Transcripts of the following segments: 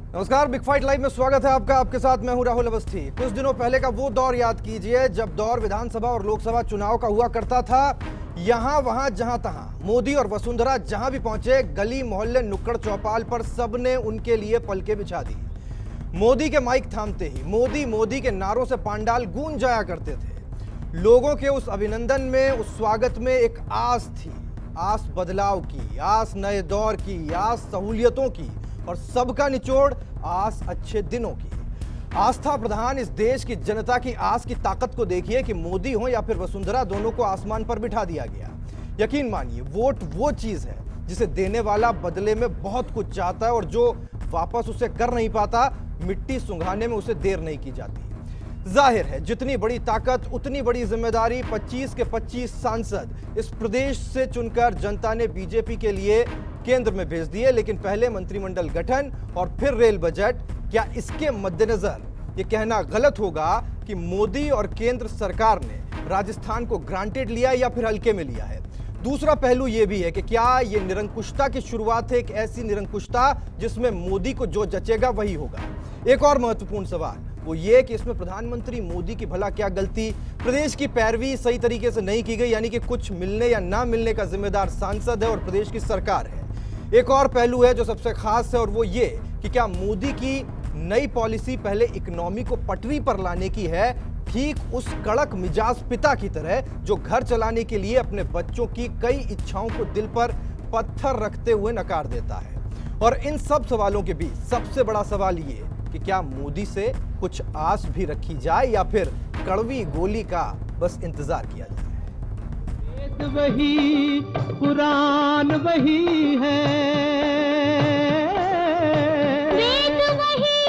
नमस्कार, big fight live में स्वागत है आपका। आपके साथ मैं हूं राहुल अवस्थी। कुछ दिनों पहले का वो दौर याद कीजिए जब दौर विधानसभा और लोकसभा चुनाव का हुआ करता था। यहां वहां जहां तहां मोदी और वसुंधरा जहां भी पहुंचे, गली मोहल्ले नुक्कड़ चौपाल पर सबने उनके लिए पलके बिछा दी। मोदी के माइक थामते ही मोदी मोदी के नारों से पांडाल गूंज जाया करते थे। लोगों के उस अभिनंदन में, उस स्वागत में एक आस थी, आस बदलाव की, आस नए दौर की, आस सहूलियतों की, और सबका निचोड़ आस अच्छे दिनों की। आस्था प्रधान इस देश की जनता की आस की ताकत को देखिए कि मोदी हो या फिर वसुंधरा, दोनों को आसमान पर बिठा दिया गया। यकीन मानिए, वोट वो चीज है जिसे देने वाला बदले में बहुत कुछ चाहता है, और जो वापस उसे कर नहीं पाता, मिट्टी सुंघाने में उसे देर नहीं की जाती। जाहिर है, जितनी बड़ी ताकत उतनी बड़ी जिम्मेदारी। 25 के 25 सांसद इस प्रदेश से चुनकर जनता ने बीजेपी के लिए केंद्र में भेज दिए। लेकिन पहले मंत्रिमंडल गठन और फिर रेल बजट, क्या इसके मद्देनजर ये कहना गलत होगा कि मोदी और केंद्र सरकार ने राजस्थान को ग्रांटेड लिया या फिर हल्के में लिया है? दूसरा पहलू यह भी है कि क्या ये निरंकुशता की शुरुआत है, एक ऐसी निरंकुशता जिसमें मोदी को जो जचेगा वही होगा? एक और महत्वपूर्ण सवाल वो ये कि इसमें प्रधानमंत्री मोदी की भला क्या गलती? प्रदेश की पैरवी सही तरीके से नहीं की गई, यानी कि कुछ मिलने या ना मिलने का जिम्मेदार सांसद है और प्रदेश की सरकार है। एक और पहलू है जो सबसे खास है, और वो ये कि क्या मोदी की नई पॉलिसी पहले इकोनॉमी को पटरी पर लाने की है, ठीक उस कड़क मिजाज पिता की तरह जो घर चलाने के लिए अपने बच्चों की कई इच्छाओं को दिल पर पत्थर रखते हुए नकार देता है। और इन सब सवालों के बीच सबसे बड़ा सवाल ये कि क्या मोदी से कुछ आस भी रखी जाए या फिर कड़वी गोली का बस इंतजार किया जाए? वेद वही, कुरान वही है, वेद वही,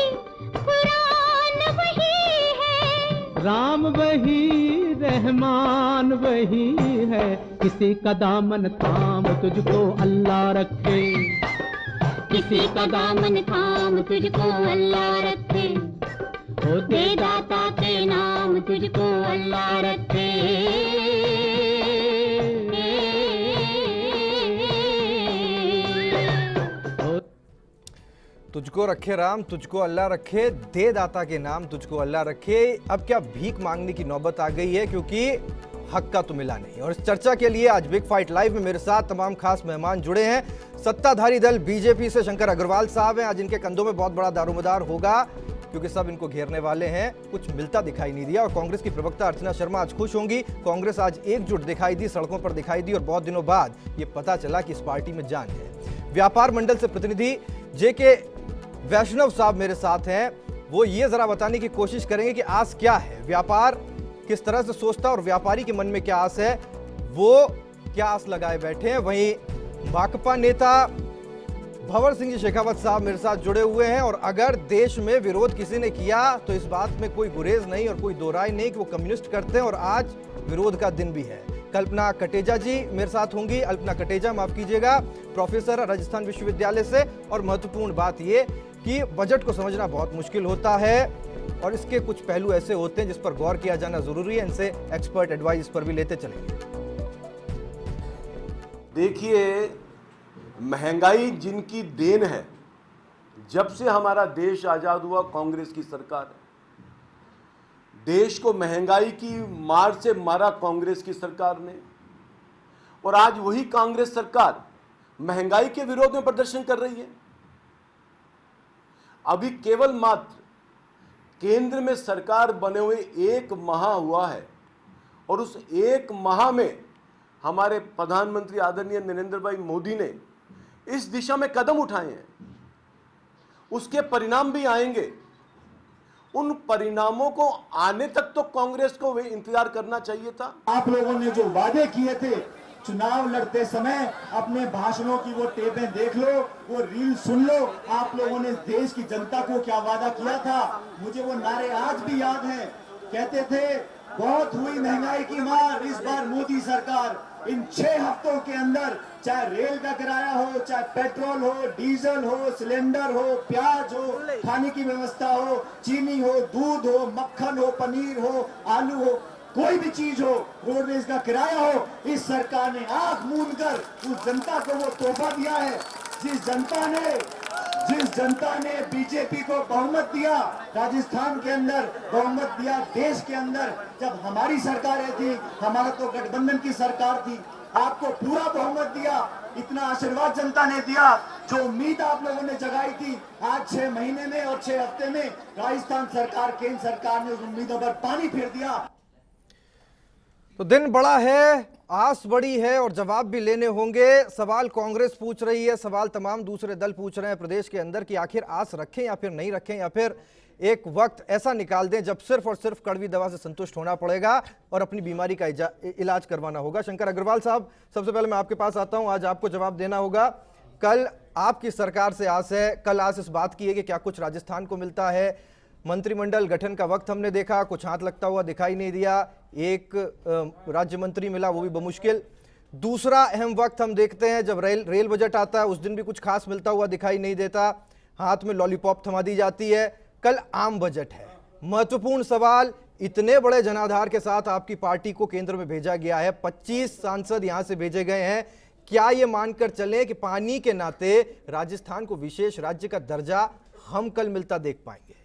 कुरान वही है, राम वही, रहमान वही है। किसी का दामन थाम तुझको अल्लाह रखे, किसी का दामन थाम तुझको अल्लाह रखे, ओ दे दाता के नाम तुझको अल्लाह रखे। तुझको रखे राम, तुझको अल्लाह रखे, दे दाता के नाम तुझको अल्लाह रखे। अब क्या भीख मांगने की नौबत आ गई है, क्योंकि हक का तो मिला नहीं। और इस चर्चा के लिए आज बिग फाइट लाइव में मेरे साथ तमाम खास मेहमान जुड़े हैं। सत्ताधारी दल बीजेपी से शंकर अग्रवाल साहब हैं। आज इनके कंधों में बहुत बड़ा दारोमदार होगा, क्योंकि सब इनको घेरने वाले हैं। कुछ मिलता दिखाई नहीं दिया। और कांग्रेस की प्रवक्ता अर्चना शर्मा आज खुश होंगी। कांग्रेस आज एकजुट दिखाई दी, सड़कों पर दिखाई दी, और बहुत दिनों बाद ये पता चला कि इस पार्टी में जान है। व्यापार मंडल से प्रतिनिधि जेके वैष्णव साहब मेरे साथ हैं। वो ये जरा बताने की कोशिश करेंगे कि आस क्या है, व्यापार किस तरह से सोचता है और व्यापारी के मन में क्या आस है, वो क्या आस लगाए बैठे हैं। वहीं भाकपा नेता भंवर सिंह जी शेखावत साहब मेरे साथ जुड़े हुए हैं। और अगर देश में विरोध किसी ने किया तो इस बात में कोई गुरेज नहीं और कोई दो राय नहीं कि वो कम्युनिस्ट करते हैं, और आज विरोध का दिन भी है। कल्पना कटेजा जी मेरे साथ होंगी। अल्पना कटेजा, माफ कीजिएगा, प्रोफेसर राजस्थान विश्वविद्यालय से। और महत्वपूर्ण बात ये कि बजट को समझना बहुत मुश्किल होता है और इसके कुछ पहलू ऐसे होते हैं जिस पर गौर किया जाना जरूरी है। इनसे एक्सपर्ट एडवाइस पर भी लेते चलेंगे। देखिए, महंगाई जिनकी देन है, जब से हमारा देश आजाद हुआ कांग्रेस की सरकार है। देश को महंगाई की मार से मारा कांग्रेस की सरकार ने, और आज वही कांग्रेस सरकार महंगाई के विरोध में प्रदर्शन कर रही है। अभी केवल मात्र केंद्र में सरकार बने हुए 1 माह हुआ है, और उस 1 माह में हमारे प्रधानमंत्री आदरणीय नरेंद्र भाई मोदी ने इस दिशा में कदम उठाए हैं। उसके परिणाम भी आएंगे। उन परिणामों को आने तक तो कांग्रेस को वे इंतजार करना चाहिए था। आप लोगों ने जो वादे किए थे चुनाव लड़ते समय, अपने भाषणों की वो टेपें देख लो, वो रील सुन लो। आप लोगों ने देश की जनता को क्या वादा किया था, मुझे वो नारे आज भी याद हैं। कहते थे बहुत हुई महंगाई की मार, इस बार मोदी सरकार इन 6 हफ्तों के अंदर, चाहे रेल का किराया हो, चाहे पेट्रोल हो, डीजल हो, सिलेंडर हो, प्याज हो, खाने की व्यवस्था हो, चीनी हो, दूध हो, मक्खन हो, पनीर हो, आलू हो, कोई भी चीज हो, रोडवेज का किराया हो, इस सरकार ने आंख मूंद कर उस जनता को वो तोहफा दिया है। जिस जनता ने जिस जनता ने बीजेपी को बहुमत दिया राजस्थान के अंदर, बहुमत दिया देश के अंदर, जब हमारी सरकारें थी, हमारा तो गठबंधन की सरकार थी, आपको पूरा बहुमत दिया, इतना आशीर्वाद जनता ने दिया। जो उम्मीद आप लोगों ने जगाई थी, आज 6 महीने में और 6 हफ्ते में राजस्थान सरकार, केंद्र सरकार ने उस उम्मीदों पर पानी फेर दिया। तो दिन बड़ा है, आस बड़ी है और जवाब भी लेने होंगे। सवाल कांग्रेस पूछ रही है, सवाल तमाम दूसरे दल पूछ रहे हैं प्रदेश के अंदर कि आखिर आस रखें या फिर नहीं रखें, या फिर एक वक्त ऐसा निकाल दें जब सिर्फ और सिर्फ कड़वी दवा से संतुष्ट होना पड़ेगा और अपनी बीमारी का इलाज करवाना होगा। शंकर अग्रवाल साहब, सबसे पहले मैं आपके पास आता हूं, आज आपको जवाब देना होगा। कल आपकी सरकार से आस है, कल आस इस बात की है कि क्या कुछ राजस्थान को मिलता है। मंत्रिमंडल गठन का वक्त हमने देखा, कुछ हाथ लगता हुआ दिखाई नहीं दिया, एक राज्य मंत्री मिला, वो भी बमुश्किल। दूसरा अहम वक्त हम देखते हैं जब रेल बजट आता है, उस दिन भी कुछ खास मिलता हुआ दिखाई नहीं देता, हाथ में लॉलीपॉप थमा दी जाती है। कल आम बजट है, महत्वपूर्ण सवाल, इतने बड़े जनाधार के साथ आपकी पार्टी को केंद्र में भेजा गया है, 25 सांसद यहां से भेजे गए हैं, क्या ये मानकर चलें कि पानी के नाते राजस्थान को विशेष राज्य का दर्जा हम कल मिलता देख पाएंगे?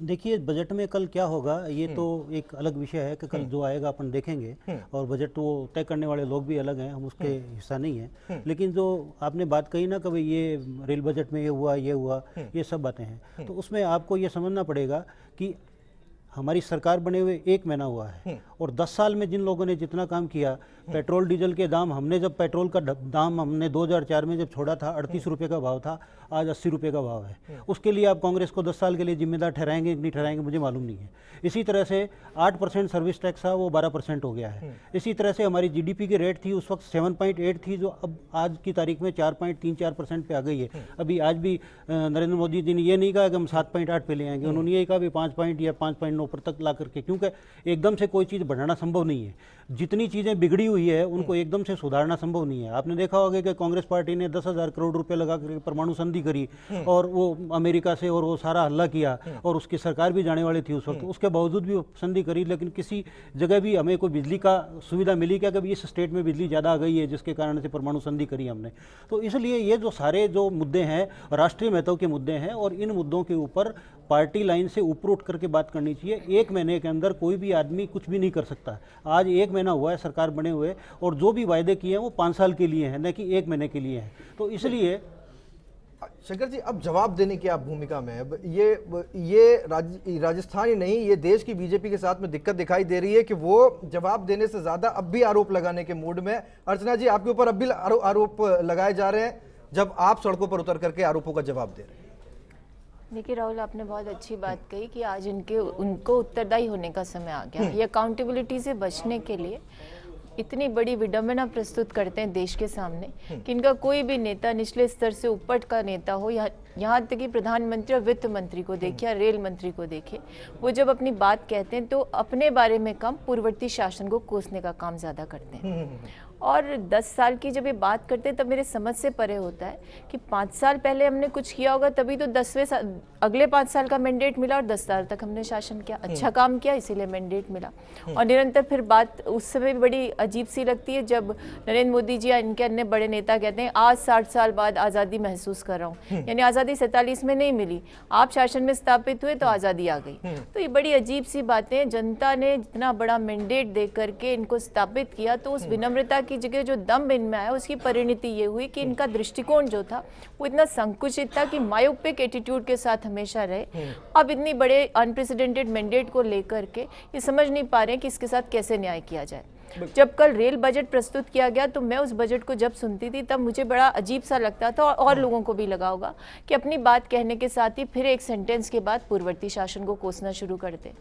देखिए, बजट में कल क्या होगा ये तो एक अलग विषय है कि कल जो आएगा अपन देखेंगे, और बजट वो तय करने वाले लोग भी अलग हैं, हम उसके हिस्सा नहीं है। लेकिन जो आपने बात कही ना कि भाई ये रेल बजट में ये हुआ ये सब बातें हैं, तो उसमें आपको ये समझना पड़ेगा कि हमारी सरकार बने हुए 1 महीना हुआ है और 10 साल में जिन लोगों ने जितना काम किया, पेट्रोल डीजल के दाम, हमने जब पेट्रोल का दाम हमने 2004 में जब छोड़ा था 38 रुपये का भाव था, आज 80 रुपये का भाव है। उसके लिए आप कांग्रेस को 10 साल के लिए जिम्मेदार ठहराएंगे कि नहीं ठहराएंगे मुझे मालूम नहीं है। इसी तरह से 8% सर्विस टैक्स था, वो 12% हो गया है। इसी तरह से हमारी जीडीपी की रेट थी उस वक्त 7.8 थी, जो अब आज की तारीख में 4.34% पे आ गई है। अभी आज भी नरेंद्र मोदी जी ने ये नहीं कहा कि हम 7.8 पे ले आएंगे, उन्होंने ये कहा भी 5 पॉइंट या 5.9 पर तक ला करके, क्योंकि एकदम से कोई चीज़ बढ़ाना संभव नहीं है। जितनी चीज़ें बिगड़ी हुई है उनको एकदम से सुधारना संभव नहीं है। आपने देखा होगा कि कांग्रेस पार्टी ने 10,000 करोड़ रुपए लगा करके परमाणु संधि करी और वो अमेरिका से और वो सारा हल्ला किया, और उसकी सरकार भी जाने वाली थी उस वक्त, उसके बावजूद भी वो संधि करी, लेकिन किसी जगह भी हमें कोई बिजली का सुविधा मिली क्या? कभी इस स्टेट में बिजली ज़्यादा आ गई है जिसके कारण से परमाणु संधि करी हमने। तो इसलिए ये जो सारे जो मुद्दे हैं राष्ट्रीय महत्व के मुद्दे हैं, और इन मुद्दों के ऊपर पार्टी लाइन से ऊपर उठ करके बात करनी चाहिए। 1 महीने के अंदर कोई भी आदमी कुछ भी नहीं कर सकता। आज 1 महीना हुआ है सरकार बने हुए, और जो भी वायदे किए हैं वो 5 साल के लिए हैं, न कि 1 महीने के लिए हैं। तो इसलिए शंकर जी, अब जवाब देने की आप भूमिका में, अब ये राजस्थान ही नहीं, ये देश की बीजेपी के साथ में दिक्कत दिखाई दे रही है कि वो जवाब देने से ज्यादा अब भी आरोप लगाने के मूड में। अर्चना जी, आपके ऊपर अब भी आरोप लगाए जा रहे हैं जब आप सड़कों पर उतर करके आरोपों का जवाब दे रहे हैं। देखिए राहुल, आपने बहुत अच्छी बात कही कि आज उनको उत्तरदायी होने का समय आ गया। ये अकाउंटेबिलिटी से बचने के लिए इतनी बड़ी विडंबना प्रस्तुत करते हैं देश के सामने कि इनका कोई भी नेता निचले स्तर से ऊपर का नेता हो, या यहाँ तक कि प्रधानमंत्री और वित्त मंत्री को देखिए, रेल मंत्री को देखिए, वो जब अपनी बात कहते हैं तो अपने बारे में कम पूर्ववर्ती शासन को कोसने का काम ज़्यादा करते हैं। और 10 साल की जब ये बात करते हैं तब मेरे समझ से परे होता है कि 5 साल पहले हमने कुछ किया होगा, तभी तो 10वें साल अगले 5 साल का मैंडेट मिला, और 10 साल तक हमने शासन किया, अच्छा काम किया, इसीलिए मैंडेट मिला। और निरंतर फिर बात उस समय भी बड़ी अजीब सी लगती है जब नरेंद्र मोदी जी या इनके अन्य बड़े नेता कहते हैं आज 60 साल बाद आज़ादी महसूस कर रहा हूँ, यानी आज़ादी 47 में नहीं मिली, आप शासन में स्थापित हुए तो आज़ादी आ गई। तो ये बड़ी अजीब सी बातें, जनता ने इतना बड़ा मैंडेट दे करके इनको स्थापित किया, तो उस विनम्रता की जगह जो दम इनमें आया उसकी परिणति ये हुई कि इनका दृष्टिकोण जो था वो इतना संकुचित था कि मायोपिक एटीट्यूड के साथ हमेशा रहे। अब इतनी बड़े अनप्रेसिडेंटेड मैंडेट को लेकर के ये समझ नहीं पा रहे हैं कि इसके साथ कैसे न्याय किया जाए। जब कल रेल बजट प्रस्तुत किया गया तो मैं उस बजट को जब सुनती थी तब मुझे बड़ा अजीब सा लगता था, और लोगों को भी लगा होगा कि अपनी बात कहने के साथ ही फिर एक सेंटेंस के बाद पूर्ववर्ती शासन को कोसना शुरू कर दे।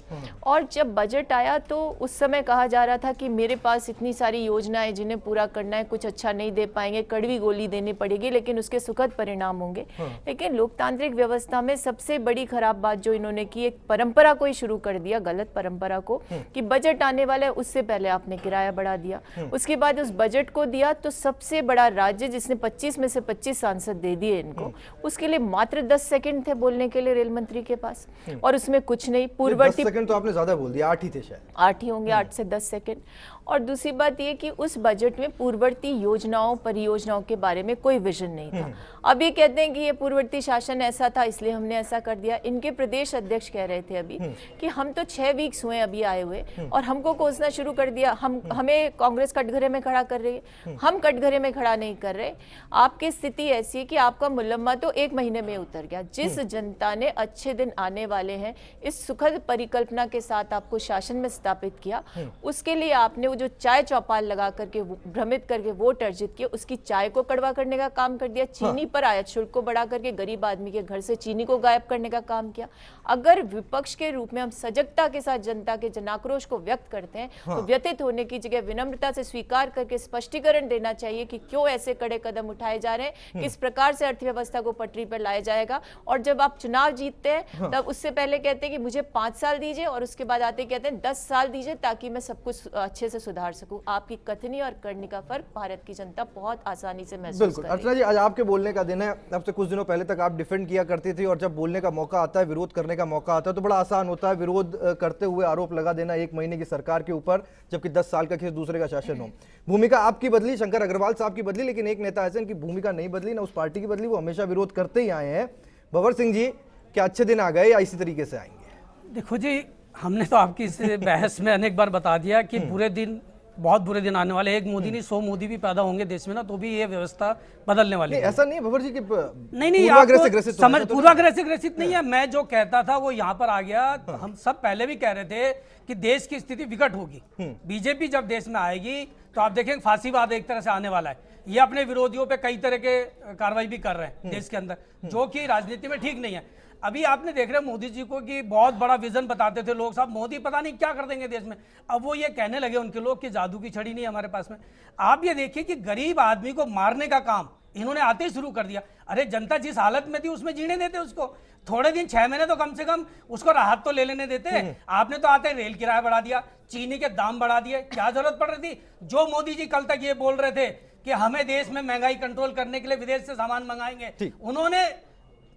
और जब बजट आया तो उस समय कहा जा रहा था कि मेरे पास इतनी सारी योजनाएं जिन्हें पूरा करना है, कुछ अच्छा नहीं दे पाएंगे, कड़वी गोली देनी पड़ेगी, लेकिन उसके सुखद परिणाम होंगे। लेकिन लोकतांत्रिक व्यवस्था में सबसे बड़ी खराब बात जो इन्होंने की, एक परंपरा को ही शुरू कर दिया, गलत परंपरा को, कि बजट आने वाला है उससे पहले आपने किराया बढ़ा दिया, उसके बाद उस बजट को दिया तो सबसे बड़ा राज्य जिसने 25 में से 25 सांसद दे दिए इनको, उसके लिए मात्र 10 सेकंड थे बोलने के लिए रेल मंत्री के पास, और उसमें कुछ नहीं। पूर्ववर्ती 10 सेकंड तो आपने ज्यादा बोल दिया, 8 ही थे शायद, 8 ही होंगे, 8 से 10 सेकंड। और दूसरी बात ये कि उस बजट में पूर्ववर्ती योजनाओं परियोजनाओं के बारे में कोई विजन नहीं था। अब ये कहते हैं कि ये पूर्ववर्ती शासन ऐसा था इसलिए हमने ऐसा कर दिया। इनके प्रदेश अध्यक्ष कह रहे थे अभी कि हम तो 6 वीक्स हुए अभी आए हुए और हमको कोसना शुरू कर दिया, हमें कांग्रेस कटघरे में खड़ा कर रही है। हम कटघरे में खड़ा नहीं कर रहे। आपकी स्थिति ऐसी है कि आपका मुलम्मा तो 1 महीने में उतर गया। जिस जनता ने अच्छे दिन आने वाले हैं इस सुखद परिकल्पना के साथ आपको शासन में स्थापित किया, उसके लिए आपने वो जो चाय चौपाल लगा करके भ्रमित करके वोट अर्जित किया, उसकी चाय को कड़वा करने का काम कर दिया। चीनी पर आयात शुल्क को बढ़ा करके गरीब आदमी के घर से चीनी को गायब करने का काम किया। अगर विपक्ष के रूप में हम सजगता के साथ जनता के जनाक्रोश को व्यक्त करते हैं तो व्यथित होने की जगह विनम्रता से स्वीकार करके स्पष्टीकरण देना चाहिए कि क्यों ऐसे कड़े कदम उठाए जा रहे हैं, किस प्रकार से अर्थव्यवस्था को पटरी पर लाया जाएगा। और जब आप चुनाव जीतते हैं तब उससे पहले कहते हैं कि मुझे 5 साल दीजिए और उसके बाद आते कहते हैं 10 साल दीजिए ताकि मैं सब कुछ अच्छे से सुधार सकूं। आपकी कथनी और करनी का फर्क भारत की जनता बहुत आसानी से महसूस बिल्कुल। कर रही है। अर्चना जी, आज आपके बोलने का दिन है। अब से कुछ दिनों पहले तक आप डिफेंड किया करती थी और जब बोलने का मौका आता है, विरोध करने का मौका आता है तो बड़ा आसान होता है विरोध करते हुए आरोप लगा देना 1 महीने की सरकार के ऊपर, जबकि 10 साल का किसी दूसरे का शासन हो। भूमिका आपकी बदली, शंकर अग्रवाल साहब की बदली, लेकिन एक नेता ऐसे इनकी भूमिका नहीं बदली, ना उस पार्टी की बदली, वो हमेशा विरोध करते ही आए हैं। भंवर सिंह जी, क्या अच्छे दिन आ गए या इसी तरीके से आएंगे? देखो जी, हमने तो आपकी इस बहस में अनेक बार बता दिया कि बुरे दिन, बहुत बुरे दिन आने वाले। एक मोदी नहीं 100 मोदी भी पैदा होंगे देश में ना तो भी ये व्यवस्था बदलने वाली है। ऐसा नहीं है भंवर जी की नहीं पूर्वाग्रह से ग्रसित समझ, पूर्वाग्रह से ग्रसित नहीं है। मैं जो कहता था वो यहाँ पर आ गया। हम सब पहले भी कह रहे थे कि देश की स्थिति विकट होगी। बीजेपी जब देश में आएगी तो आप देखेंगे फांसीवाद एक तरह से आने वाला है। ये अपने विरोधियों पे कई तरह के कार्रवाई भी कर रहे हैं देश के अंदर, जो कि राजनीति में ठीक नहीं है। अभी आपने देख रहे मोदी जी को कि बहुत बड़ा विजन बताते थे लोग, साहब मोदी पता नहीं क्या कर देंगे देश में। अब वो ये कहने लगे उनके लोग कि जादू की छड़ी नहीं हमारे पास में। आप ये देखिए कि गरीब आदमी को मारने का काम इन्होंने आते ही शुरू कर दिया। अरे जनता जिस हालत में थी उसमें जीने देते उसको, थोड़े दिन 6 महीने तो कम से कम उसको राहत तो ले लेने देते। आपने तो आते रेल किराया बढ़ा दिया, चीनी के दाम बढ़ा दिए। क्या जरूरत पड़ रही थी? जो मोदी जी कल तक ये बोल रहे थे कि हमें देश में महंगाई कंट्रोल करने के लिए विदेश से सामान मंगाएंगे, उन्होंने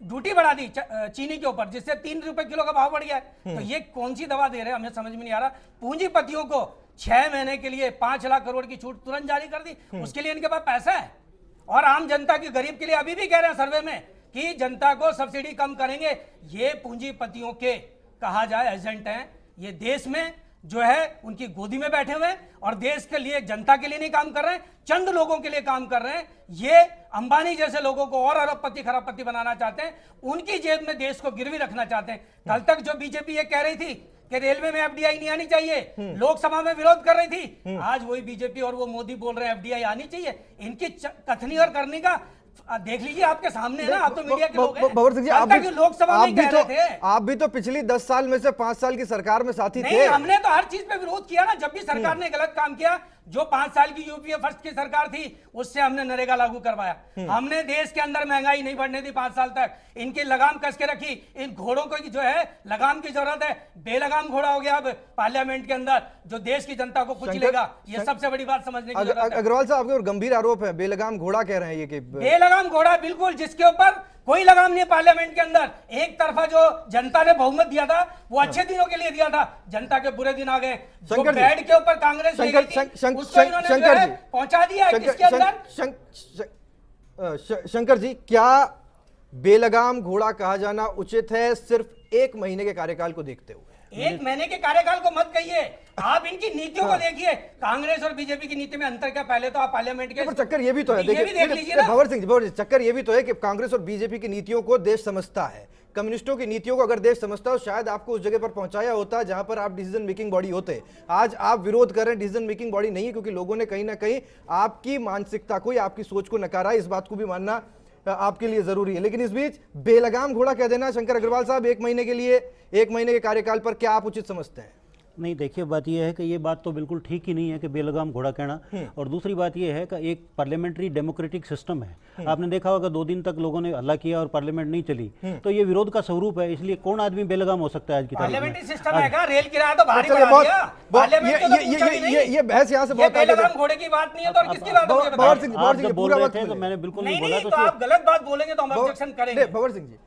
ड्यूटी बढ़ा दी चीनी के ऊपर, जिससे 3 रुपए किलो का भाव बढ़ गया है। तो ये कौन सी दवा दे रहे हैं हमें समझ में नहीं आ रहा। पूंजीपतियों को 6 महीने के लिए 5 लाख करोड़ की छूट तुरंत जारी कर दी, उसके लिए इनके पास पैसा है। और आम जनता की, गरीब के लिए अभी भी कह रहे हैं सर्वे में कि जनता को सब्सिडी कम करेंगे। ये पूंजीपतियों के कहा जाए एजेंट हैं, ये देश में जो है उनकी गोदी में बैठे हुए हैं और देश के लिए, जनता के लिए नहीं काम कर रहे हैं, चंद लोगों के लिए काम कर रहे हैं। ये अंबानी जैसे लोगों को और अरबपति खरबपति बनाना चाहते हैं, उनकी जेब में देश को गिरवी रखना चाहते हैं। कल तक जो बीजेपी ये कह रही थी कि रेलवे में एफडीआई नहीं आनी चाहिए, लोकसभा में विरोध कर रही थी, आज वही बीजेपी और वो मोदी बोल रहे हैं एफडीआई आनी चाहिए। इनकी कथनी और करनी का देख लीजिए आपके सामने है ना, आप तो मीडिया के लोग हैं। भंवर सिंह जी, लोकसभा में कह रहे थे, आप भी तो पिछली 10 साल में से 5 साल की सरकार में साथी थे। हमने तो हर चीज पे विरोध किया ना। जब भी सरकार ने गलत काम किया, जो 5 साल की यूपीए फर्स्ट की सरकार थी उससे हमने नरेगा लागू करवाया। हमने देश के अंदर महंगाई नहीं बढ़ने दी 5 साल तक, इनकी लगाम कस के रखी। इन घोड़ों को जो है लगाम की जरूरत है, बेलगाम घोड़ा हो गया अब पार्लियामेंट के अंदर, जो देश की जनता को कुचलेगा। ये सबसे बड़ी बात समझने की जरूरत है। अग्रवाल साहब, आपके और गंभीर आरोप है, बेलगाम घोड़ा कह रहे हैं ये कि बेलगाम घोड़ा, बिल्कुल, जिसके ऊपर कोई लगाम नहीं है पार्लियामेंट के अंदर। एक तरफा जो जनता ने बहुमत दिया था वो अच्छे दिनों के लिए दिया था, जनता के बुरे दिन आ गए। जो बेड के ऊपर कांग्रेस पहुंचा दिया किसके अंदर? शंकर जी, क्या बेलगाम घोड़ा कहा जाना उचित है सिर्फ 1 महीने के कार्यकाल को देखते हुए? 1 महीने के कार्यकाल को मत कहिए, आप इनकी नीतियों को देखिए। कांग्रेस और बीजेपी की नीति में अंतर क्या? पहले तो आप पार्लियामेंट के, चक्कर ये भी तो है, देख लीजिए ना भंवर सिंह जी, चक्कर ये भी तो है कि कांग्रेस और बीजेपी की नीतियों को देश समझता है। कम्युनिस्टों की नीतियों को अगर देश समझता हो, शायद आपको उस जगह पर पहुंचाया होता जहां पर आप डिसीजन मेकिंग बॉडी होते। आज आप विरोध कर रहे हैं, डिसीजन मेकिंग बॉडी नहीं है, क्योंकि लोगों ने कहीं ना कहीं आपकी मानसिकता को या आपकी सोच को नकारा। इस बात को भी मानना आपके लिए जरूरी है। लेकिन इस बीच बेलगाम घोड़ा कह देना, शंकर अग्रवाल साहब, 1 महीने के लिए, 1 महीने के कार्यकाल पर क्या आप उचित समझते हैं? नहीं, देखिए, बात यह है कि ये बात तो बिल्कुल ठीक ही नहीं है कि बेलगाम घोड़ा कहना। और दूसरी बात यह है कि एक पार्लियामेंट्री डेमोक्रेटिक सिस्टम है। आपने देखा होगा 2 दिन तक लोगों ने हल्ला किया और पार्लियामेंट नहीं चली, तो ये विरोध का स्वरूप है। इसलिए कौन आदमी बेलगाम हो सकता है आज की तारीख में? पार्लियामेंट्री सिस्टम है क्या? रेल किराया तो भारी बढ़ा दिया। ये बहस यहाँ से बहुत बेलगाम घोड़े की बात नहीं है तो और किसकी बात होगी? भंवर सिंह जी, बोल रहे थे तो मैंने बिल्कुल नहीं बोला। तो आप गलत बात बोलेंगे तो हम ऑब्जेक्शन करेंगे। भंवर सिंह जी,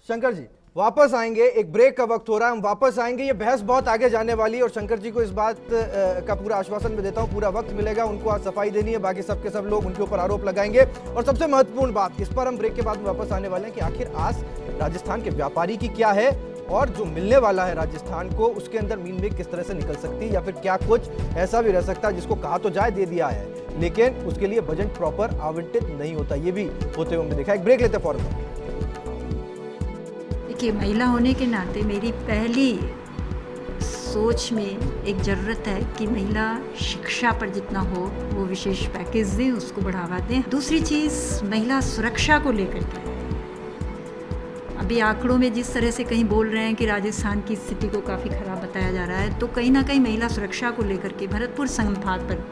शंकर जी, वापस आएंगे, एक ब्रेक का वक्त हो रहा है, हम वापस आएंगे। ये बहस बहुत आगे जाने वाली है और शंकर जी को इस बात का पूरा आश्वासन मैं देता हूं, पूरा वक्त मिलेगा, उनको आज सफाई देनी है, बाकी सबके सब लोग उनके ऊपर आरोप लगाएंगे। और सबसे महत्वपूर्ण बात, इस पर हम ब्रेक के बाद वापस आने वाले हैं कि आखिर आस राजस्थान के व्यापारी की क्या है और जो मिलने वाला है राजस्थान को उसके अंदर मीन में किस तरह से निकल सकती है, या फिर क्या कुछ ऐसा भी रह सकता है जिसको कहा तो जाए दे दिया है लेकिन उसके लिए बजट प्रॉपर आवंटित नहीं होता, ये भी होते हुए हमने देखा। एक ब्रेक लेते फौरन। देखिए, महिला होने के नाते मेरी पहली सोच में एक ज़रूरत है कि महिला शिक्षा पर जितना हो वो विशेष पैकेज दें, उसको बढ़ावा दें। दूसरी चीज़ महिला सुरक्षा को लेकर के, अभी आंकड़ों में जिस तरह से कहीं बोल रहे हैं कि राजस्थान की स्थिति को काफ़ी ख़राब बताया जा रहा है, तो कहीं ना कहीं महिला सुरक्षा को लेकर के भरतपुर संभाग पर,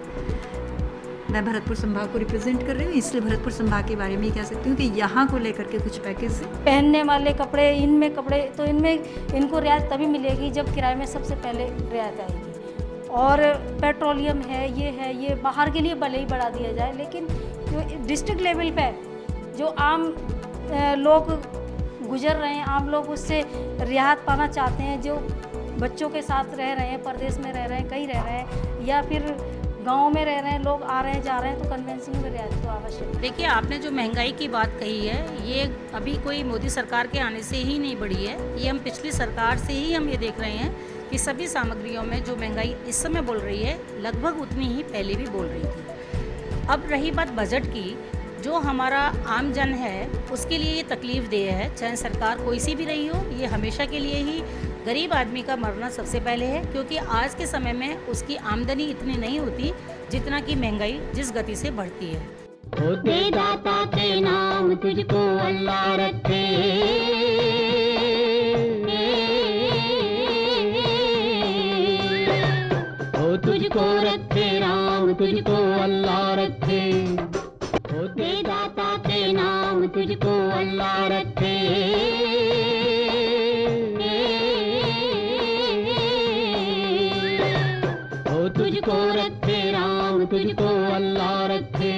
मैं भरतपुर संभाग को रिप्रेजेंट कर रही हूँ इसलिए भरतपुर संभाग के बारे में कह सकती हूँ कि यहाँ को लेकर के कुछ पैकेज पहनने वाले कपड़े, इनमें कपड़े तो इनमें इनको रियायत तभी मिलेगी जब किराए में सबसे पहले रियायत आएगी। और पेट्रोलियम है, ये बाहर के लिए भले ही बढ़ा दिया जाए, लेकिन जो डिस्ट्रिक्ट लेवल पे जो आम लोग गुजर रहे हैं, आम लोग उससे रियायत पाना चाहते हैं, जो बच्चों के साथ रह रहे हैं, परदेश में रह रहे हैं, कहीं रह रहे हैं या फिर गाँव में रह रहे हैं, लोग आ रहे हैं जा रहे हैं, तो कन्वेंसिंग में रियायत तो आवश्यक है। देखिए, आपने जो महंगाई की बात कही है, ये अभी कोई मोदी सरकार के आने से ही नहीं बढ़ी है, ये हम पिछली सरकार से ही हम ये देख रहे हैं कि सभी सामग्रियों में जो महंगाई इस समय बोल रही है लगभग उतनी ही पहले भी बोल रही थी। अब रही बात बजट की, जो हमारा आम जन है उसके लिए ये तकलीफ देह है, चाहे सरकार कोई सी भी रही हो, ये हमेशा के लिए ही गरीब आदमी का मरना सबसे पहले है, क्योंकि आज के समय में उसकी आमदनी इतनी नहीं होती जितना कि महंगाई जिस गति से बढ़ती है। दे दाता के नाम तुझको अल्लाह रखे, तुझको रखे राम, तुझको अल्लाह रखे, दे दाता के नाम तुझको अल्लाह रखे, तुझको रखे राम, तुझको अल्लाह रखे।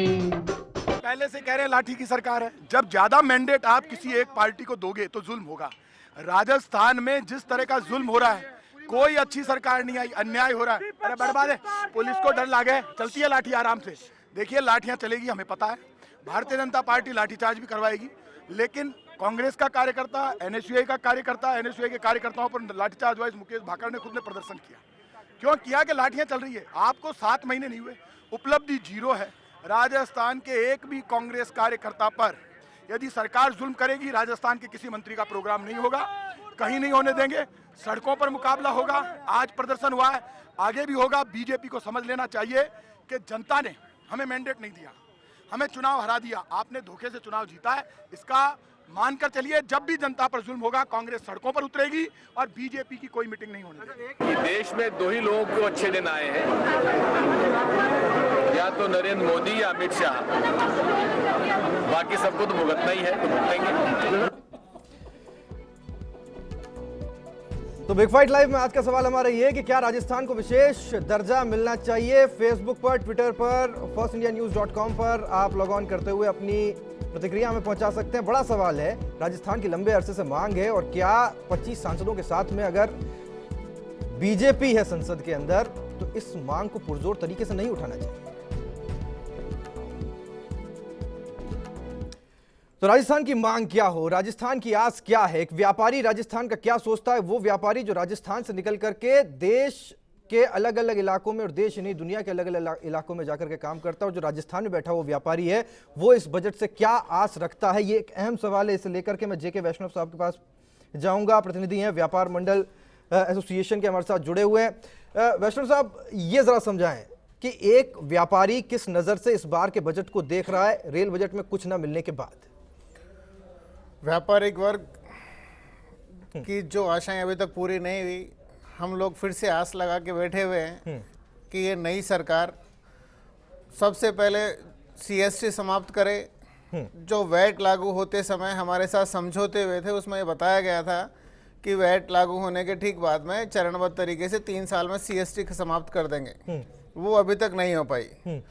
पहले से कह रहे हैं लाठी की सरकार है, जब ज्यादा मैंडेट आप किसी एक पार्टी को दोगे तो जुल्म होगा। राजस्थान में जिस तरह का जुल्म हो रहा है, कोई अच्छी सरकार नहीं आई, अन्याय हो रहा है। अरे बर्बाद है, पुलिस को डर लागे, चलती है लाठी आराम से। देखिए, लाठियां चलेगी, हमें पता है, भारतीय जनता पार्टी लाठीचार्ज भी करवाएगी, लेकिन कांग्रेस का कार्यकर्ता, एनएसयूआई का कार्यकर्ता, एनएसयूआई के कार्यकर्ताओं पर लाठीचार्ज हुआ। मुकेश भाकर ने खुद ने प्रदर्शन किया। क्यों किया? कि लाठियां चल रही है। आपको 7 महीने नहीं हुए, उपलब्धि 0 है। राजस्थान के एक भी कांग्रेस कार्यकर्ता पर यदि सरकार जुल्म करेगी, राजस्थान के किसी मंत्री का प्रोग्राम नहीं होगा, कहीं नहीं होने देंगे, सड़कों पर मुकाबला होगा। आज प्रदर्शन हुआ है, आगे भी होगा। बीजेपी को समझ लेना चाहिए कि जनता ने हमें मैंडेट नहीं दिया, हमें चुनाव हरा दिया, आपने धोखे से चुनाव जीता है। इसका मानकर चलिए, जब भी जनता पर जुल्म होगा कांग्रेस सड़कों पर उतरेगी और बीजेपी की कोई मीटिंग नहीं होने देगी। देश में 2 ही लोगों को अच्छे दिन आए हैं, या तो नरेंद्र मोदी या अमित शाह, बाकी सबको तो भुगतना ही है, तो भुगतेंगे। तो बिग फाइट लाइव में आज का सवाल हमारा ये है कि क्या राजस्थान को विशेष दर्जा मिलना चाहिए? फेसबुक पर, ट्विटर पर, firstindianews.com पर आप लॉग ऑन करते हुए अपनी प्रतिक्रिया में पहुंचा सकते हैं। बड़ा सवाल है, राजस्थान की लंबे अरसे से मांग है, और क्या 25 सांसदों के साथ में अगर बीजेपी है संसद के अंदर तो इस मांग को पुरजोर तरीके से नहीं उठाना चाहिए। तो राजस्थान की मांग क्या हो, राजस्थान की आस क्या है, एक व्यापारी राजस्थान का क्या सोचता है, वो व्यापारी जो राजस्थान से निकल करके देश के अलग अलग इलाकों में, और देश नहीं दुनिया के अलग अलग इलाकों में जाकर के काम करता है, और जो राजस्थान में बैठा वो व्यापारी है, वो इस बजट से क्या आस रखता है, ये एक अहम सवाल है। इसे लेकर के मैं जेके वैष्णव साहब के पास जाऊंगा, प्रतिनिधि हैं व्यापार मंडल एसोसिएशन के, हमारे साथ जुड़े हुए हैं। वैष्णव साहब, ये जरा समझाएं कि एक व्यापारी किस नजर से इस बार के बजट को देख रहा है, रेल बजट में कुछ न मिलने के बाद। व्यापारिक वर्ग की जो आशाएं अभी तक पूरी नहीं हुई, हम लोग फिर से आस लगा के बैठे हुए हैं कि ये नई सरकार सबसे पहले CST समाप्त करे। जो वैट लागू होते समय हमारे साथ समझौते हुए थे, उसमें ये बताया गया था कि वैट लागू होने के ठीक बाद में चरणबद्ध तरीके से 3 साल में CST समाप्त कर देंगे। वो अभी तक नहीं हो पाई।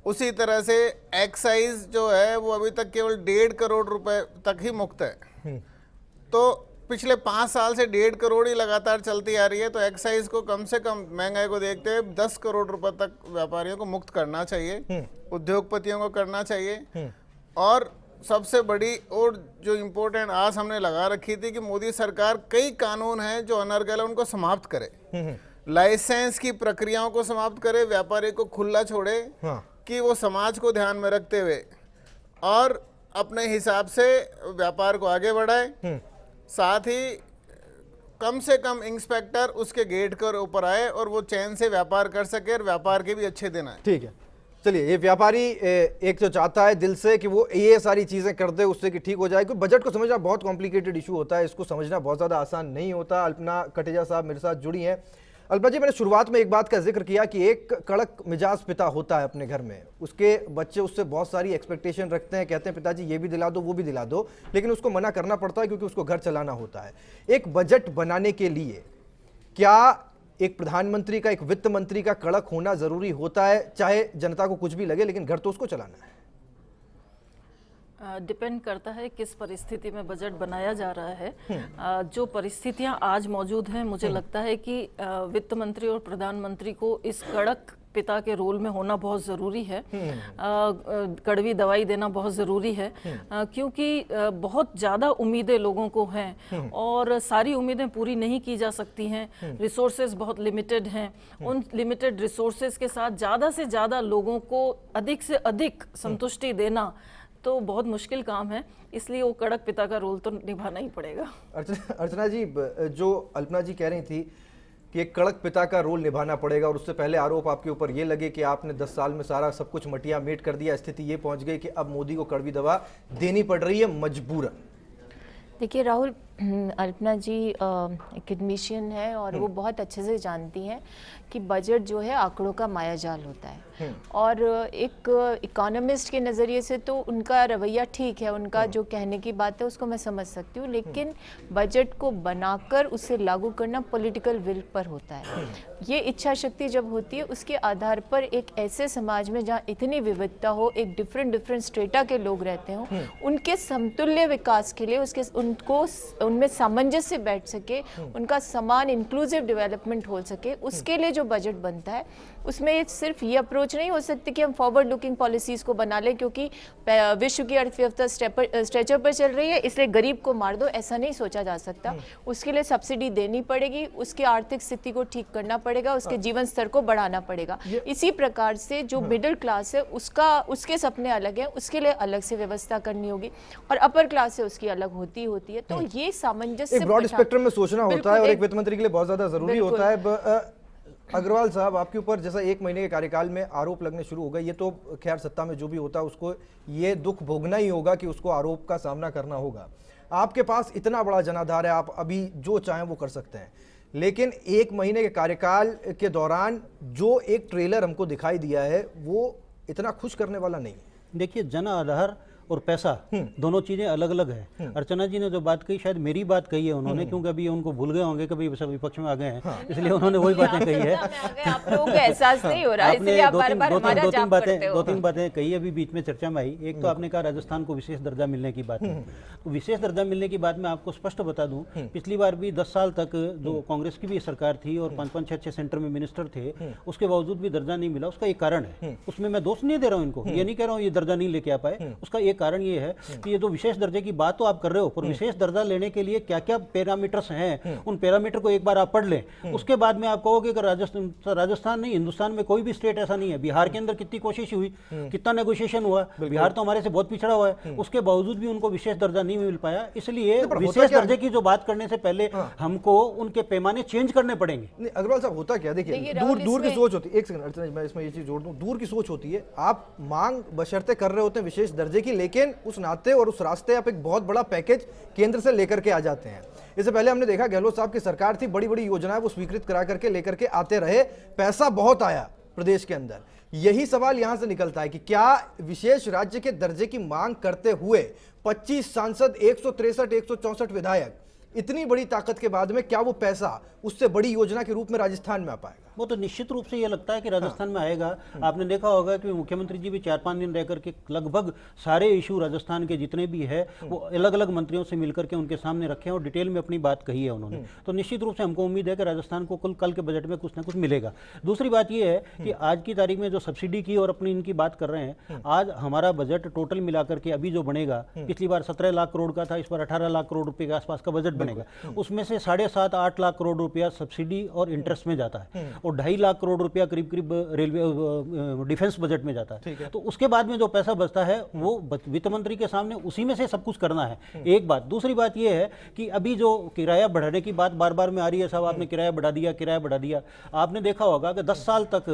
उसी तरह से एक्साइज जो है वो अभी तक केवल 1.5 करोड़ रुपए तक ही मुक्त है। तो पिछले 5 साल से 1.5 करोड़ ही लगातार चलती आ रही है, तो एक्साइज को कम से कम महंगाई को देखते हुए 10 करोड़ रुपए तक व्यापारियों को मुक्त करना चाहिए, उद्योगपतियों को करना चाहिए। और सबसे बड़ी और जो इम्पोर्टेंट आस हमने लगा रखी थी कि मोदी सरकार कई कानून हैं जो अनर्गल है उनको समाप्त करे, लाइसेंस की प्रक्रियाओं को समाप्त करे, व्यापारी को खुला छोड़े कि वो समाज को ध्यान में रखते हुए और अपने हिसाब से व्यापार को आगे बढ़ाए। साथ ही कम से कम इंस्पेक्टर उसके गेट के ऊपर आए और वो चैन से व्यापार कर सके और व्यापार के भी अच्छे दिन आए। ठीक है, चलिए, ये व्यापारी एक तो चाहता है दिल से कि वो ये सारी चीजें कर दे उससे कि ठीक हो जाए, क्योंकि बजट को समझना बहुत कॉम्प्लिकेटेड इशू होता है, इसको समझना बहुत ज्यादा आसान नहीं होता। अल्पना कटेजा साहब मेरे साथ जुड़ी हैं। अल्पना जी, मैंने शुरुआत में एक बात का जिक्र किया कि एक कड़क मिजाज पिता होता है अपने घर में, उसके बच्चे उससे बहुत सारी एक्सपेक्टेशन रखते हैं, कहते हैं पिताजी ये भी दिला दो वो भी दिला दो, लेकिन उसको मना करना पड़ता है क्योंकि उसको घर चलाना होता है। एक बजट बनाने के लिए क्या एक प्रधानमंत्री का, एक वित्त मंत्री का कड़क होना जरूरी होता है, चाहे जनता को कुछ भी लगे, लेकिन घर तो उसको चलाना है? डिपेंड करता है किस परिस्थिति में बजट बनाया जा रहा है। जो परिस्थितियां आज मौजूद हैं, मुझे लगता है कि वित्त मंत्री और प्रधानमंत्री को इस कड़क पिता के रोल में होना बहुत ज़रूरी है। कड़वी दवाई देना बहुत ज़रूरी है, क्योंकि बहुत ज़्यादा उम्मीदें लोगों को हैं और सारी उम्मीदें पूरी नहीं की जा सकती हैं। रिसोर्सेज बहुत लिमिटेड हैं, उन लिमिटेड रिसोर्सेज के साथ ज़्यादा से ज़्यादा लोगों को अधिक से अधिक संतुष्टि देना तो बहुत मुश्किल काम है, इसलिए वो कड़क पिता का रोल तो निभाना ही पड़ेगा। अर्चना जी, जो अल्पना जी कह रही थी कि एक कड़क पिता का रोल निभाना पड़ेगा, और उससे पहले आरोप आपके ऊपर ये लगे कि आपने 10 साल में सारा सब कुछ मटिया मेट कर दिया, स्थिति ये पहुंच गई कि अब मोदी को कड़वी दवा देनी पड़ रही है मजबूरन। देखिए राहुल, अल्पना जी एकेडमिशियन है और वो बहुत अच्छे से जानती हैं कि बजट जो है आंकड़ों का मायाजाल होता है, और एक इकोनॉमिस्ट के नज़रिए से तो उनका रवैया ठीक है, उनका जो कहने की बात है उसको मैं समझ सकती हूँ, लेकिन बजट को बनाकर उसे लागू करना पॉलिटिकल विल पर होता है। ये इच्छा शक्ति जब होती है उसके आधार पर एक ऐसे समाज में जहाँ इतनी विविधता हो, एक डिफरेंट स्टेटा के लोग रहते हों, उनके समतुल्य विकास के लिए उनको उनमें सामंजस्य बैठ सके, उनका समान इंक्लूसिव डेवलपमेंट हो सके, उसके लिए जो बजट बनता है उसमें सिर्फ ये अप्रोच नहीं हो सकती कि हम फॉरवर्ड लुकिंग पॉलिसीज़ को बना लें क्योंकि विश्व की अर्थव्यवस्था स्ट्रेचर पर चल रही है इसलिए गरीब को मार दो, ऐसा नहीं सोचा जा सकता। उसके लिए सब्सिडी देनी पड़ेगी, उसकी आर्थिक स्थिति को ठीक करना पड़ेगा, उसके जीवन स्तर को बढ़ाना पड़ेगा। इसी प्रकार से जो मिडिल क्लास है उसके सपने अलग हैं, उसके लिए अलग से व्यवस्था करनी होगी, और अपर क्लास है उसकी अलग होती है। तो ये सामंजस्य एक ब्रॉड स्पेक्ट्रम में सोचना होता है और एक वित्त मंत्री के लिए बहुत ज्यादा जरूरी होता है। अग्रवाल साहब, आपके ऊपर जैसा 1 महीने के कार्यकाल में आरोप लगने शुरू हो गए, ये तो खैर सत्ता में जो भी होता है उसको ये दुख भोगना ही होगा कि उसको आरोप का सामना करना होगा। आपके पास इतना बड़ा जनाधार है, आप अभी जो चाहें वो कर सकते हैं, लेकिन 1 महीने के कार्यकाल के दौरान जो एक ट्रेलर हमको दिखाई दिया है वो इतना खुश करने वाला नहीं है। देखिए, जन आधार और पैसा दोनों चीजें अलग अलग है। अर्चना जी ने जो बात कही शायद मेरी बात कही है उन्होंने, क्योंकि अभी उनको भूल गए होंगे, कभी सब विपक्ष में आ गए हैं, इसलिए उन्होंने वही बातें कही है। आप लोगों को एहसास नहीं हो रहा है, इसलिए आप बार-बार हमारा जाप करते हो। दो तीन बातें कही अभी बीच में चर्चा में आई। एक तो आपने कहा राजस्थान को विशेष दर्जा मिलने की बात है, तो विशेष दर्जा मिलने की बात मैं आपको स्पष्ट बता दूं, पिछली बार भी 10 साल तक जो कांग्रेस की भी सरकार थी और 5-5, 6-6 सेंटर में मिनिस्टर थे, उसके बावजूद भी दर्जा नहीं मिला। उसका एक कारण है, उसमें मैं दोष नहीं दे रहा हूं इनको, ये नहीं कह रहा हूं ये दर्जा नहीं लेके आ पाए, उसका एक कारण ये है कि ये जो विशेष दर्जे की बात तो आप कर रहे हो, पर विशेष दर्जा लेने के लिए क्या क्या पैरामीटर्स हैं, उन पैरामीटर को एक बार आप पढ़ लें, उसके बाद में आप कहोगे कि राजस्थान नहीं, हिंदुस्तान में कोई भी स्टेट ऐसा नहीं है। बिहार के अंदर कितनी कोशिश हुई, कितना नेगोशिएशन हुआ, बिहार तो हमारे से बहुत पिछड़ा हुआ है, उसके बावजूद भी उनको विशेष दर्जा नहीं मिल पाया। इसलिए विशेष दर्जे की जो बात करने से पहले हमको उनके पैमाने चेंज करने पड़ेंगे। अग्रवाल साहब, होता क्या, देखिए दूर की सोच होती है। एक सेकंड अर्चना, मैं इसमें ये चीज जोड़ दूं, दूर की सोच होती है, आप मांग बशर्ते कर रहे होते हैं विशेष दर्जे की, लेकिन उस नाते और उस रास्ते आप एक बहुत बड़ा पैकेज केंद्र से लेकर के आ जाते हैं। इससे पहले हमने देखा गहलोत साहब की सरकार थी, बड़ी बड़ी योजनाएं वो स्वीकृत करा करके लेकर के आते रहे, पैसा बहुत आया प्रदेश के अंदर। यही सवाल यहां से निकलता है कि क्या विशेष राज्य के दर्जे की मांग करते हुए 25 सांसद, 163, 164 विधायक, इतनी बड़ी ताकत के बाद में क्या वो पैसा उससे बड़ी योजना के रूप में राजस्थान में आ पाएगा? वो तो निश्चित रूप से ये लगता है कि राजस्थान में आएगा। आपने देखा होगा कि मुख्यमंत्री जी भी 4-5 दिन रह करके लगभग सारे इशू राजस्थान के जितने भी है वो अलग अलग मंत्रियों से मिलकर के उनके सामने रखे हैं और डिटेल में अपनी बात कही है उन्होंने। तो निश्चित रूप से हमको उम्मीद है कि राजस्थान को कल के बजट में कुछ ना कुछ मिलेगा। दूसरी बात ये है कि आज की तारीख में जो सब्सिडी की और अपनी इनकी बात कर रहे हैं, आज हमारा बजट टोटल मिलाकर के अभी जो बनेगा, पिछली बार 17 लाख करोड़ का था, इस बार 18 लाख करोड़ रुपए के आसपास का बजट बनेगा। उसमें से 7.5-8 लाख करोड़ रुपया सब्सिडी और इंटरेस्ट में जाता है और 2.5 लाख करोड़ रुपया करीब करीब रेलवे डिफेंस बजट में जाता है। तो उसके बाद में जो पैसा बचता है वो वित्त मंत्री के सामने उसी में से सब कुछ करना है, एक बात। दूसरी बात ये है कि अभी जो किराया बढ़ाने की बात बार बार में आ रही है, साहब आपने किराया बढ़ा दिया, किराया बढ़ा दिया। आपने देखा होगा कि 10 साल तक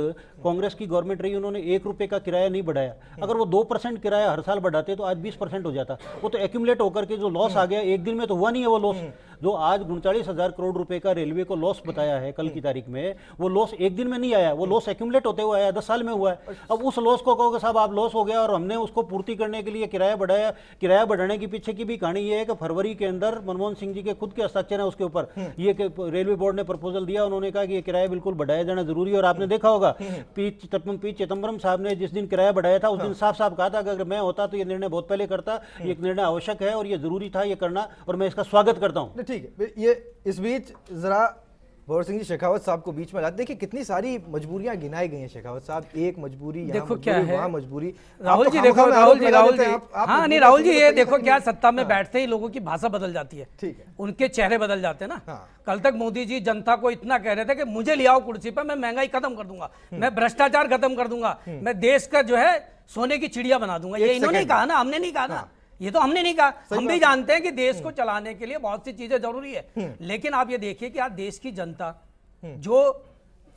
कांग्रेस की गवर्नमेंट रही, उन्होंने 1 रुपए का किराया नहीं बढ़ाया। अगर वो 2% किराया हर साल बढ़ाते तो आज 20% हो जाता। वो तो एक्यूमुलेट होकर के जो लॉस आ गया, एक दिन में तो हुआ नहीं है वो लॉस। जो आज 39,000 करोड़ रुपए का रेलवे को लॉस बताया है कल की तारीख में, वो लॉस एक दिन में नहीं आया, वो लॉस एक्यूमुलेट होते हुए आया, 10 साल में हुआ है। अब उस लॉस को कहोगे साहब आप लॉस हो गया और हमने उसको पूर्ति करने के लिए किराया बढ़ाया। किराया बढ़ाने के पीछे की भी कहानी ये है कि फरवरी के अंदर मनमोहन सिंह जी के खुद के हस्ताक्षर है उसके ऊपर। ये रेलवे बोर्ड ने प्रपोजल दिया, उन्होंने कहा कि ये किराया बिल्कुल बढ़ाया जाना जरूरी है। और आपने देखा होगा पी चिदम्बरम साहब ने जिस दिन किराया बढ़ाया था उस दिन साफ साफ कहा था कि अगर मैं होता तो ये निर्णय बहुत पहले करता, ये निर्णय आवश्यक है और ये जरूरी था ये करना, और मैं इसका स्वागत करता हूँ। ठीक है, ये इस बीच जरा भवर सिंह जी शेखावत साहब को बीच में लाते। देखिए कितनी सारी मजबूरियां गिनाई गई हैं शेखावत साहब, एक मजबूरी देखो क्या है, वहाँ मजबूरी। राहुल जी देखो, राहुल जी हाँ नहीं राहुल जी ये देखो क्या सत्ता में बैठते ही लोगों की भाषा बदल जाती है, ठीक है, उनके चेहरे बदल जाते हैं ना। कल तक मोदी जी जनता को इतना कह रहे थे कि मुझे ले आओ कुर्सी पर, मैं महंगाई खत्म कर दूंगा, मैं भ्रष्टाचार खत्म कर दूंगा, मैं देश का जो है सोने की चिड़िया बना दूंगा। ये इन्होंने कहा ना, हमने नहीं कहा ना, ये तो हमने नहीं कहा। हम भी जानते हैं कि देश को चलाने के लिए बहुत सी चीजें जरूरी है, लेकिन आप ये देखिए कि आज देश की जनता जो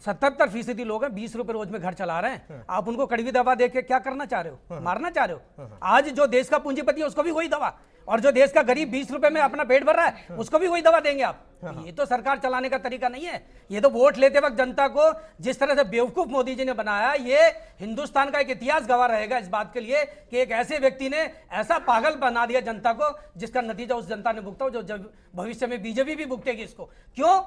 77% लोग हैं 20 रुपए रोज में घर चला रहे हैं, आप उनको कड़वी दवा देके क्या करना चाह रहे हो? मारना चाह रहे हो? आज जो देश का पूंजीपति है उसको भी वही दवा, और जो देश का गरीब 20 रुपए में अपना पेट भर रहा है उसको भी वही दवा देंगे आप? ये तो सरकार चलाने का तरीका नहीं है। ये तो वोट लेते वक्त जनता को जिस तरह से बेवकूफ मोदी जी ने बनाया, ये हिंदुस्तान का एक इतिहास गवाह रहेगा इस बात के लिए कि एक ऐसे व्यक्ति ने ऐसा पागल बना दिया जनता को, जिसका नतीजा उस जनता ने भुगता, जो भविष्य में बीजेपी भी भुगतेगी इसको। क्यों?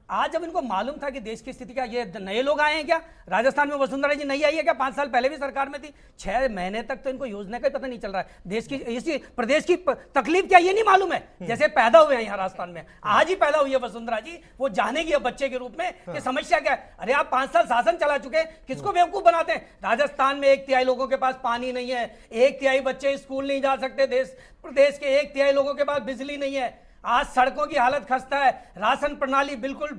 आज जब इनको मालूम था कि देश की स्थिति क्या, ये नए लोग आए हैं क्या? राजस्थान में वसुंधरा जी नहीं आई है क्या? 5 साल पहले भी सरकार में थी, 6 महीने तक तो इनको योजना का ही पता नहीं चल रहा है। देश की इसी प्रदेश की तकलीफ क्या ये नहीं मालूम है, जैसे पैदा हुए हैं यहाँ राजस्थान में, आज ही पैदा हुई है वसुंधरा जी, वो जानेगी अब बच्चे के रूप में कि समस्या क्या है। अरे आप 5 साल शासन चला चुके, किसको बेवकूफ बनाते हैं? राजस्थान में 1/3 लोगों के पास पानी नहीं है, 1/3 बच्चे स्कूल नहीं जा सकते, प्रदेश के 1/3 लोगों के पास बिजली नहीं है, आज सड़कों की हालत खस्ता है, राशन प्रणाली बिल्कुल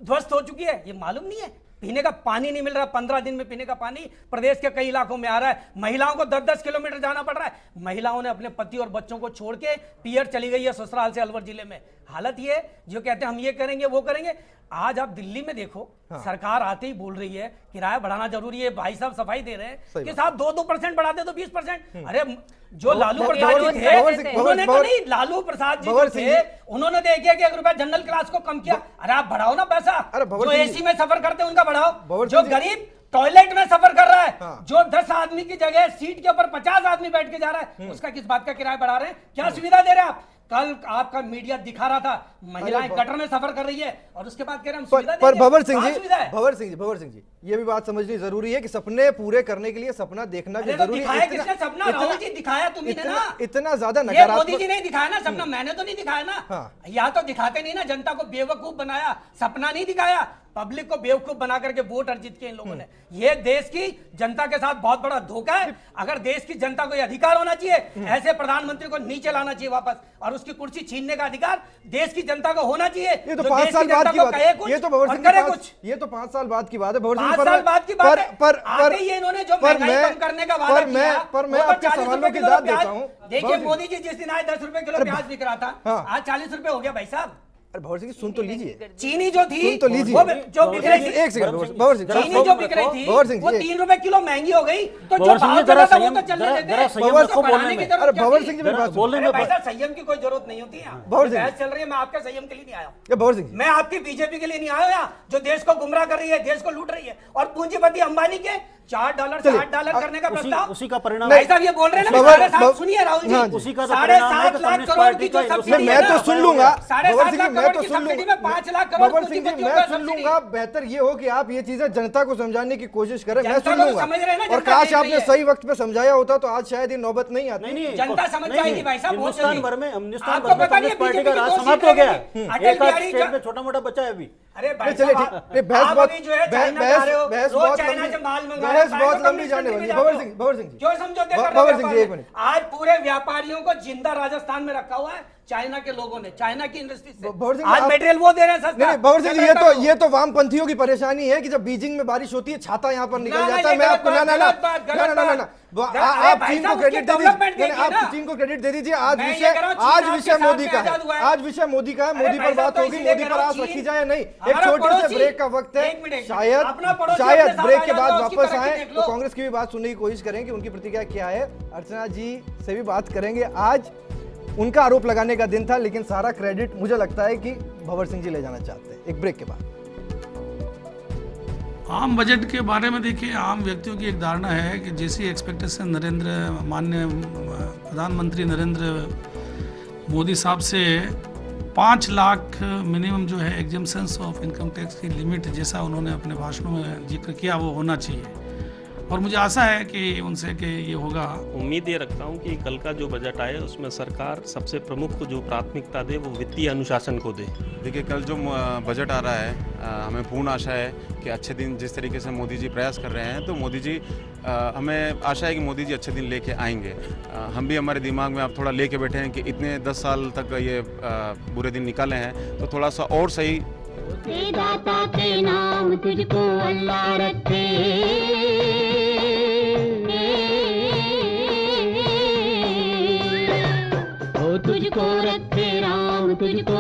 ध्वस्त हो चुकी है। ये मालूम नहीं है? पीने का पानी नहीं मिल रहा, 15 दिन में पीने का पानी प्रदेश के कई इलाकों में आ रहा है। महिलाओं को 10-10 किलोमीटर जाना पड़ रहा है। महिलाओं ने अपने पति और बच्चों को छोड़ के पियर चली गई है ससुराल से अलवर जिले में। हालत ये जो कहते हैं हम ये करेंगे वो करेंगे। आज आप दिल्ली में देखो, सरकार आते ही बोल रही है किराया बढ़ाना जरूरी है। भाई साहब सफाई दे रहे हैं कि साहब 2% बढ़ा दे तो 20%। अरे जो लालू प्रसाद जी थे उन्होंने तो नहीं, लालू प्रसाद जी थे उन्होंने तो 1-1 रुपया जनरल क्लास को कम किया। अरे आप बढ़ाओ ना पैसा, जो एसी में सफर करते हैं उनका बढ़ाओ, जो गरीब टॉयलेट में सफर कर रहा है, जो 10 आदमी की जगह सीट के ऊपर 50 आदमी बैठ के जा रहा है, उसका किस बात का किराया बढ़ा रहे हैं? क्या सुविधा दे रहे हैं आप? कल आपका मीडिया दिखा रहा था महिलाएं गटर में सफर कर रही है और उसके बाद कह रहे हैं हम सुविधा देंगे। पर भवर सिंह जी ये भी बात समझनी जरूरी है कि सपने पूरे करने के लिए सपना देखना भी जरूरी है। किसने सपना? राहुल जी दिखाया तुम्ही ने ना, इतना ज्यादा नकारात्मक। मोदी जी ने दिखाया ना सपना, मैंने तो नहीं दिखाया ना। या तो दिखाते नहीं ना, जनता को बेवकूफ बनाया, सपना नहीं दिखाया, पब्लिक को बेवकूफ बना करके वोट अर्जित किए इन लोगों ने। ये देश की जनता के साथ बहुत बड़ा धोखा है। अगर देश की जनता को यह अधिकार होना चाहिए, ऐसे प्रधानमंत्री को नीचे लाना चाहिए वापस, और उसकी कुर्सी छीनने का अधिकार देश की जनता को होना चाहिए। ये तो 5 साल बाद की बात है। ये तो भवर सिंह ये तो 5 साल बाद की बात है। 5 साल बाद की बात है। आते ही इन्होंने जो महंगाई कम करने का वादा किया, पर मैं आपके सवालों की दाद देता हूं। देखिए मोदी जी जिस दिन आए 10 रुपए किलो प्याज बिक रहा था, आज 40 रुपए हो गया भाई साहब। अरे भवर सिंह सुन तो लीजिए, चीनी जो थी सुन तो लीजिए, जो बिक रही थी, एक सेकंड भवर सिंह, चीनी जो बिक रही थी वो 3 रुपए किलो महंगी हो गई, तो जो भाव चला था वो तो चलने देते। अरे भवर सिंह जी मेरी बात सुनो, ऐसा संयम की कोई जरूरत नहीं होती है। बहस चल रही है, मैं आपके संयम के लिए नहीं आया। भवर सिंह मैं आपकी बीजेपी के लिए नहीं आया जो देश को गुमराह कर रही है, देश को लूट रही है, और पूंजीपति अंबानी के $4 से $8 करने का प्रस्ताव, उसी का परिणाम भाई साहब ये बोल रहे हैं ना, सुनिए राहुल जी, 7.5 लाख करोड़ की जो सब्सिडी, मैं तो सुन लूंगा। 7.5 लाख मैं करोड़ तो की सुन सब्सिडी लूंगा। में 5 लाख करोड़ भंवर सिंह जी, पूंजीपतियों मैं को सुन सब्सिडी। लूंगा। बेहतर ये हो कि आप ये चीजें जनता को समझाने की कोशिश करें, मैं जनता सुन को लूंगा। समझ रहे हैं ना, और जनता काश देख रही आपने है। सही वक्त पे समझाया होता तो आज शायद ये नौबत नहीं आती। नहीं, जनता समझ नहीं, जाएगी भाई साहब, बहुत हिंदुस्तान जल्दी। भर में हिंदुस्तान आपको भर में पता नहीं कांग्रेस है पार्टी का बीजेपी राज की समाप्त दो हो गया सीटें है। अटल एक आध बिहारी स्टेट का- में छोटा मोटा बचा है अभी। अरे भाई चलिए साहब, ठीक, ये बहस आप बहुत अभी जो है चाइना जा रहे हो, बहस रोज बहुत चाइना लंबी, से माल मंगा रहे हो, बहस चाइना बहुत को लंबी कम्युनिस्ट जाने वाली। कंट्री में भंवर जाते सिंह, हो। भंवर सिंह जी, क्यों समझौते कर रहे हो भंवर सिंह जी, व्यापार एक में? मिनट। आज पूरे व्यापारियों को जिंदा राजस्थान में रखा हुआ है चाइना के लोगों ने, चाइना की इंडस्ट्री से। भंवर सिंह, आज आप- मटेरियल वो दे रहे हैं सस्ता। नहीं, भंवर सिंह जी, सेंट्रल बैंक ये तो वामपंथियों की परेशानी है कि जब बीजिंग में बारिश होती है छाता यहाँ पर निकल ना, जाता है। ये मैं गलत आपको बात, ना गलत बात, गलत बात। आप भाई चीन को साहब, क्रेडिट उसकी दे डेवलपमेंट दीजिए। देखिए आप ना। चीन को क्रेडिट दे दीजिए। आज मैं ये विषय कह रहा हूँ, आज चीन विषय आपके मोदी साथ का में आजाद हुआ है। है। आज विषय मोदी का है। अरे मोदी भाई पर साहब, बात तो होगी, इसीलिए मोदी कह पर रहा हूँ, आस रखी चीन- जाए नहीं। एक हमारा छोटे से पड़ोसी- ब्रेक का वक्त है। एक मिनट, शायद अपना पड़ोसी शायद अपने साथ ब्रेक आ के बाद जाता है, उसकी वापस तरक्की आए देख तो लो। कांग्रेस की भी बात सुनने की कोशिश करें कि उनकी प्रतिक्रिया क्या है। अर्चना जी से भी बात करेंगे। आज उनका आरोप लगाने का दिन था, लेकिन सारा क्रेडिट मुझे लगता है कि भंवर सिंह जी ले जाना चाहते हैं। एक ब्रेक के बाद आम बजट के बारे में देखिए, आम व्यक्तियों की एक धारणा है कि जैसी एक्सपेक्टेशन माननीय प्रधानमंत्री नरेंद्र मोदी साहब से 5 लाख मिनिमम जो है एग्जम्पशंस ऑफ इनकम टैक्स की लिमिट जैसा उन्होंने अपने भाषणों में जिक्र किया वो होना चाहिए, और मुझे आशा है कि उनसे कि ये होगा। उम्मीद ये रखता हूँ कि कल का जो बजट आए उसमें सरकार सबसे प्रमुख जो प्राथमिकता दे वो वित्तीय अनुशासन को दे। देखिए, कल जो बजट आ रहा है, हमें पूर्ण आशा है कि अच्छे दिन जिस तरीके से मोदी जी प्रयास कर रहे हैं, तो मोदी जी हमें आशा है कि मोदी जी अच्छे दिन लेके आएंगे। हम भी हमारे दिमाग में अब थोड़ा लेके बैठे हैं कि इतने 10 साल तक ये बुरे दिन निकाले हैं, तो थोड़ा सा और सही। दाता के नाम तुझको अल्लाह रखे, तुझको रखे राम, तुझको